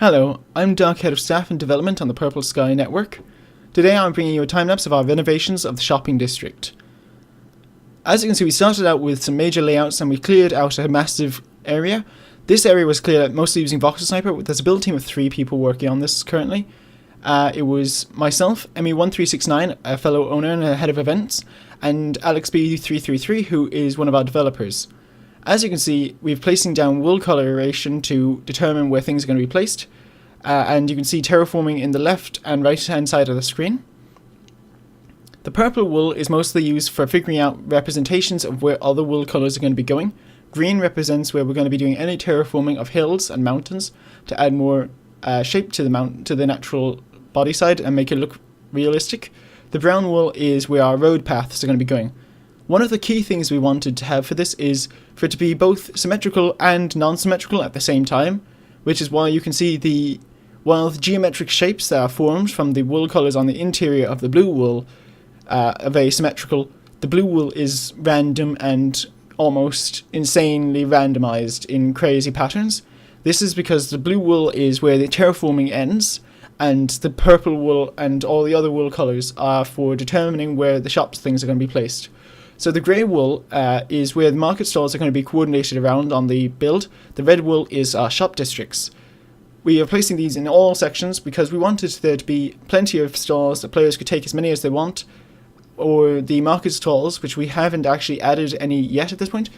Hello, I'm Doug, Head of Staff and Development on the Purple Sky Network. Today I'm bringing you a time-lapse of our renovations of the shopping district. As you can see, we started out with some major layouts and we cleared out a massive area. This area was cleared out mostly using Voxel Sniper. There's a build team of 3 people working on this currently. It was myself, Emmy1369, a fellow owner and a head of events, and AlexB333, who is one of our developers. As you can see, we're placing down wool coloration to determine where things are going to be placed, and you can see terraforming in the left and right hand side of the screen. The purple wool is mostly used for figuring out representations of where other wool colours are going to be going. Green represents where we're going to be doing any terraforming of hills and mountains to add more shape to the natural body side and make it look realistic. The brown wool is where our road paths are going to be going. One of the key things we wanted to have for this is for it to be both symmetrical and non-symmetrical at the same time, which is why you can see while the geometric shapes that are formed from the wool colours on the interior of the blue wool are very symmetrical, the blue wool is random and almost insanely randomized in crazy patterns. This is because the blue wool is where the terraforming ends, and the purple wool and all the other wool colours are for determining where the shops things are going to be placed. So the grey wool is where the market stalls are going to be coordinated around on the build. The red wool is our shop districts. We are placing these in all sections because we wanted there to be plenty of stalls that players could take as many as they want, or the market stalls, which we haven't actually added any yet at this point.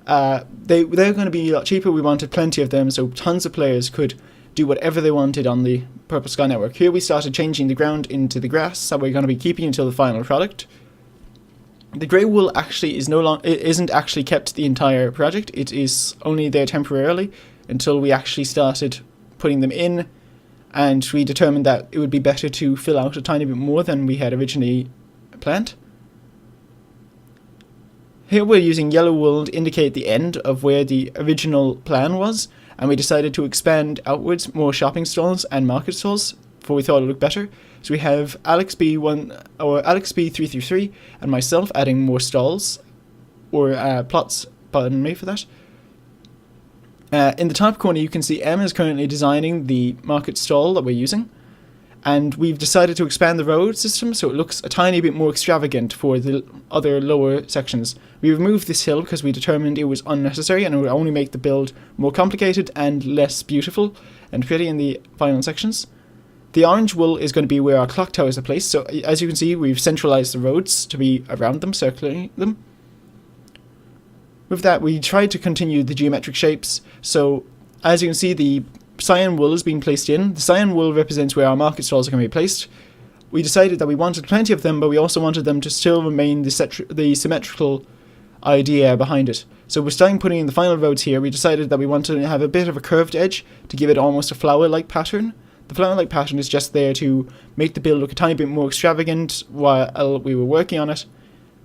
They're going to be a lot cheaper. We wanted plenty of them so tons of players could do whatever they wanted on the Purple Sky Network. Here we started changing the ground into the grass, so we're going to be keeping until the final product. The grey wool actually isn't actually kept the entire project. It is only there temporarily until we actually started putting them in, and we determined that it would be better to fill out a tiny bit more than we had originally planned. Here we're using yellow wool to indicate the end of where the original plan was, and we decided to expand outwards more shopping stalls and market stalls, for we thought it looked better. So we have AlexB333 and myself adding more stalls, or plots, pardon me for that. In the top corner you can see M is currently designing the market stall that we're using, and we've decided to expand the road system so it looks a tiny bit more extravagant for the other lower sections. We removed this hill because we determined it was unnecessary and it would only make the build more complicated and less beautiful and pretty in the final sections. The orange wool is going to be where our clock towers are placed, so as you can see we've centralized the roads to be around them, circling them. With that we tried to continue the geometric shapes, so as you can see the cyan wool is being placed in. The cyan wool represents where our market stalls are going to be placed. We decided that we wanted plenty of them, but we also wanted them to still remain the symmetrical idea behind it. So we're starting putting in the final roads here. We decided that we wanted to have a bit of a curved edge to give it almost a flower-like pattern. The flower-like pattern is just there to make the build look a tiny bit more extravagant while we were working on it.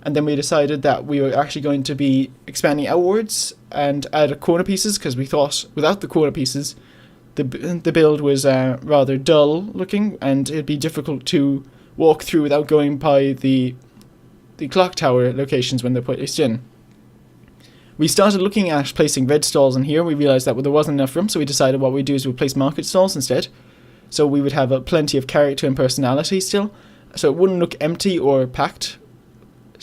And then we decided that we were actually going to be expanding outwards and add corner pieces, because we thought without the corner pieces the build was rather dull looking and it'd be difficult to walk through without going by the clock tower locations when they're placed in. We started looking at placing red stalls in here. We realised that there wasn't enough room, so we decided what we'd do is we'd place market stalls instead. So we would have plenty of character and personality still, so it wouldn't look empty or packed.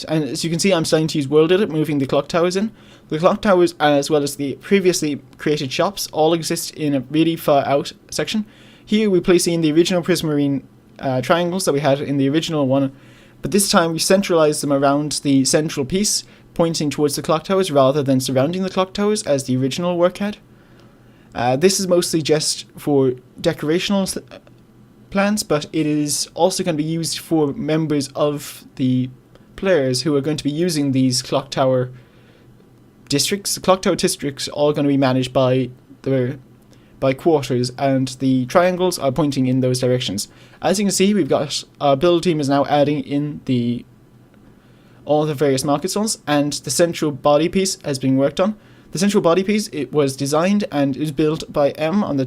And as you can see, I'm starting to use World Edit, moving the clock towers in. The clock towers, as well as the previously created shops, all exist in a really far out section. Here we're placing the original prismarine triangles that we had in the original one, but this time we centralized them around the central piece, pointing towards the clock towers rather than surrounding the clock towers as the original work had. This is mostly just for decorational plans, but it is also going to be used for members of the players who are going to be using these clock tower districts. The clock tower districts are all going to be managed by quarters, and the triangles are pointing in those directions. As you can see, we've got our build team is now adding in all the various market stalls, and the central body piece has been worked on. The central body piece, it was designed and it was built by M on the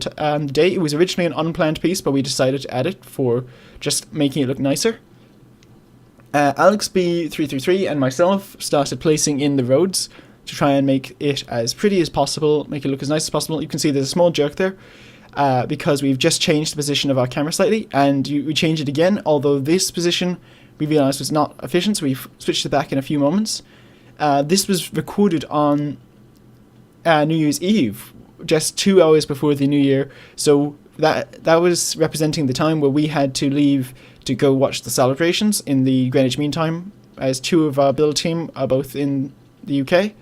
day. It was originally an unplanned piece, but we decided to add it for just making it look nicer. AlexB333 and myself started placing in the roads to try and make it as pretty as possible, make it look as nice as possible. You can see there's a small jerk there. because we've just changed the position of our camera slightly, and we changed it again, although this position we realized was not efficient, so we've switched it back in a few moments. This was recorded on New Year's Eve, just 2 hours before the New Year, so that was representing the time where we had to leave to go watch the celebrations in the Greenwich Mean Time, as two of our build team are both in the UK.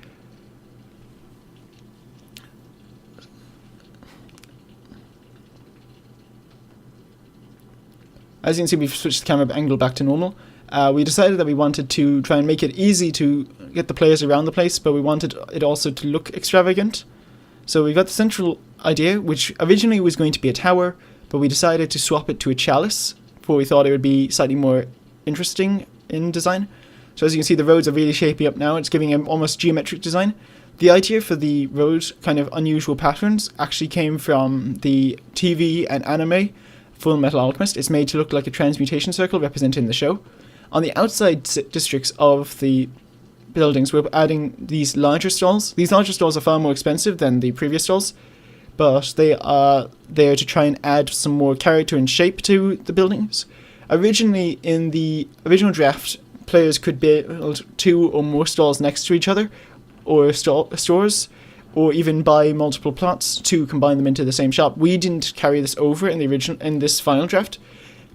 As you can see, we've switched the camera angle back to normal. We decided that we wanted to try and make it easy to get the players around the place, but we wanted it also to look extravagant. So we've got the central idea, which originally was going to be a tower, but we decided to swap it to a chalice, for we thought it would be slightly more interesting in design. So as you can see, the roads are really shaping up now. It's giving an almost geometric design. The idea for the road kind of unusual patterns actually came from the TV and anime Full Metal Alchemist. It's made to look like a transmutation circle represented in the show. On the outside districts of the buildings, we're adding these larger stalls. These larger stalls are far more expensive than the previous stalls, but they are there to try and add some more character and shape to the buildings. Originally, in the original draft, players could build 2 or more stalls next to each other, or stores, or even buy multiple plots to combine them into the same shop. We didn't carry this over in this final draft,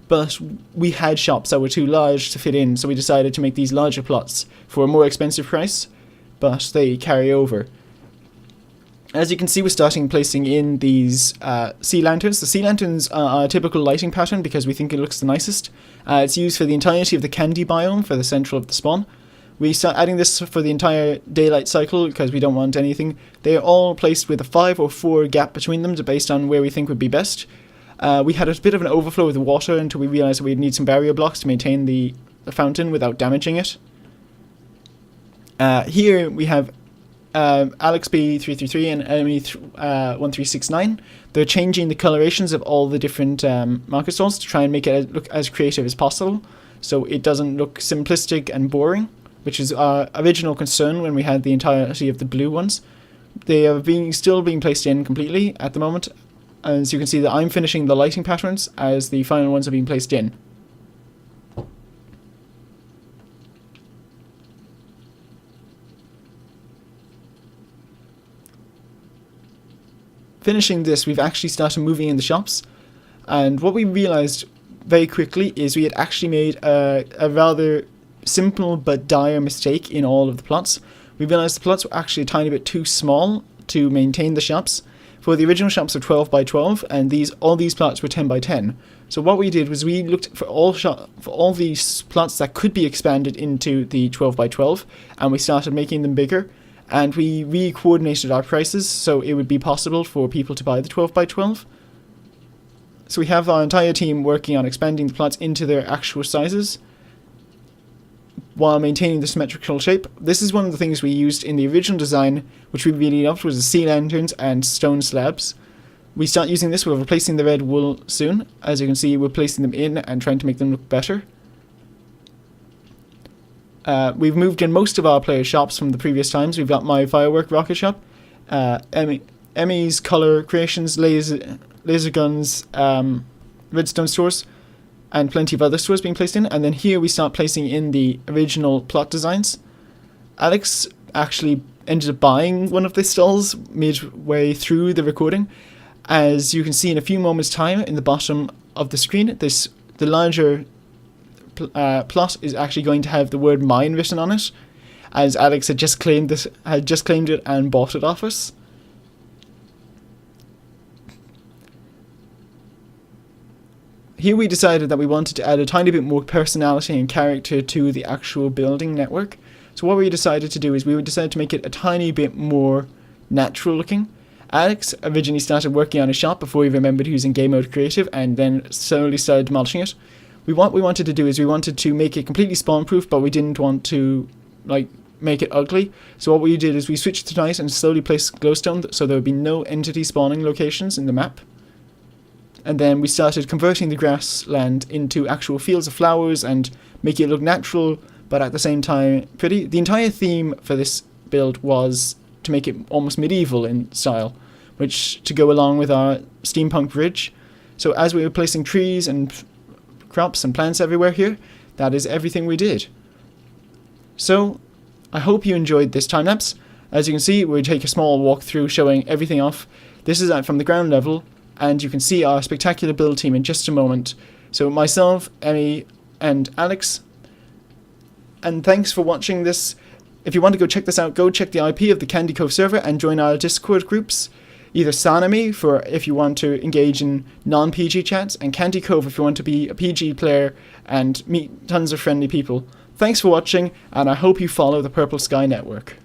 but we had shops that were too large to fit in, so we decided to make these larger plots for a more expensive price, but they carry over. As you can see, we're starting placing in these sea lanterns. The sea lanterns are a typical lighting pattern because we think it looks the nicest. It's used for the entirety of the candy biome for the central of the spawn. We start adding this for the entire daylight cycle because we don't want anything. They are all placed with a 5 or 4 gap between them based on where we think would be best. We had a bit of an overflow with the water until we realized that we'd need some barrier blocks to maintain the fountain without damaging it. Here we have Alex B333 and Enemy 1369. They're changing the colorations of all the different market stalls to try and make it look as creative as possible, so it doesn't look simplistic and boring, which is our original concern when we had the entirety of the blue ones. They are still being placed in completely at the moment. As you can see, that I'm finishing the lighting patterns as the final ones are being placed in. Finishing this, we've actually started moving in the shops, and what we realized very quickly is we had actually made a rather simple but dire mistake in all of the plots. We realized the plots were actually a tiny bit too small to maintain the shops. For the original shops were 12 by 12, and all these plots were 10 by 10. So what we did was we looked for all these plots that could be expanded into the 12 by 12, and we started making them bigger. And we re-coordinated our prices so it would be possible for people to buy the 12 by 12. So we have our entire team working on expanding the plots into their actual sizes while maintaining the symmetrical shape. This is one of the things we used in the original design, which we really loved, was the sea lanterns and stone slabs. We start using this, we're replacing the red wool soon. As you can see, we're placing them in and trying to make them look better. We've moved in most of our player shops from the previous times. We've got my firework rocket shop, Emmy's color creations, laser guns, redstone stores, and plenty of other stores being placed in. And then here we start placing in the original plot designs. Alex actually ended up buying one of the stalls midway through the recording. As you can see in a few moments' time in the bottom of the screen, the larger plot is actually going to have the word mine written on it, as Alex had just claimed it and bought it off us. Here we decided that we wanted to add a tiny bit more personality and character to the actual building network. So what we decided to do is we decided to make it a tiny bit more natural looking. Alex originally started working on a shop before he remembered using game mode creative, and then slowly started demolishing it. What we wanted to do is we wanted to make it completely spawn proof, but we didn't want to make it ugly. So what we did is we switched to night and slowly placed glowstone so there would be no entity spawning locations in the map. And then we started converting the grassland into actual fields of flowers and making it look natural, but at the same time pretty. The entire theme for this build was to make it almost medieval in style. which to go along with our steampunk bridge. So as we were placing trees and crops and plants everywhere here, that is everything we did. So I hope you enjoyed this time lapse. As you can see, we take a small walk through showing everything off. This is from the ground level, and you can see our spectacular build team in just a moment. So myself, Emmy, and Alex. And thanks for watching this. If you want to go check this out, go check the IP of the Candy Cove server and join our Discord groups. Either Sanami for if you want to engage in non-PG chats, and Candy Cove if you want to be a PG player and meet tons of friendly people. Thanks for watching, and I hope you follow the Purple Sky Network.